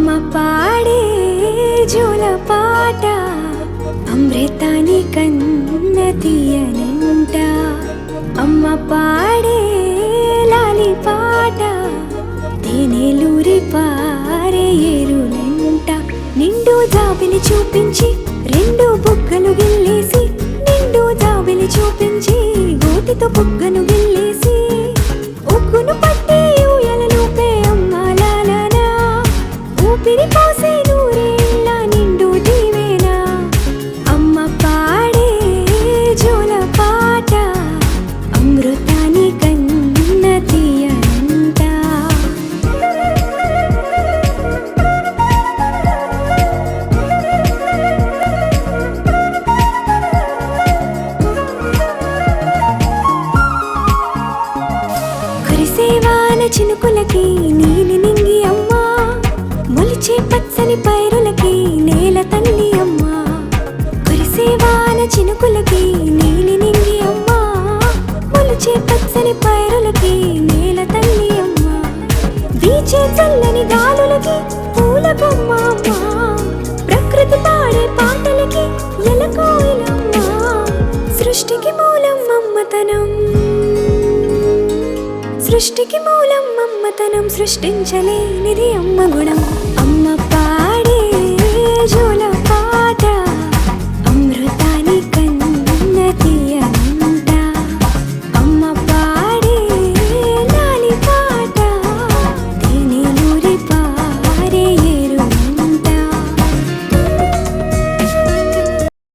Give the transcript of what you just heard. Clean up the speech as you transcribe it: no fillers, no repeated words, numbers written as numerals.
అమ్మ పాడే జోల పాట అమృతాని కన్న తీయనంట. అమ్మ పాడే లాలి పాట తేనెలూరి పారే ఏరులంట. నిండు జాబిలి చూపించి రెండు బుగ్గలు గిల్లేసి, నిండు జాబిలి చూపించి గోటితో బుగ్గను గిల్లేసి, ఉగ్గును పట్టి ఊయలలోపే అమ్మ లాలనా, ఊపిరి పోసే నూరేళ్ళ నిండు దీవేనా. అమ్మ పాడే జోల పాట అమృతాని కన్న తీయనంట. కురిసేవాన చినుకులకి నీలి నింగి అమ్మ, మొలిచే పచ్చని పైరులకి నేల తల్లి అమ్మ. కురిసేవాన చినుకులకి నీలి నింగి అమ్మ, మొలిచే పచ్చని పైరులకి నేల తల్లి అమ్మ. వీచే చల్లని గాలులకి పూల బొమ్మ అమ్మ, ప్రకృతి పాడే పాటలకి ఎలకోయిలమ్మ. సృష్టికి మూలం అమ్మతనం, సృష్టికి మూలం అమ్మతనం, సృష్టించలేనిది అమ్మ గుణం. అమ్మ పాడే జో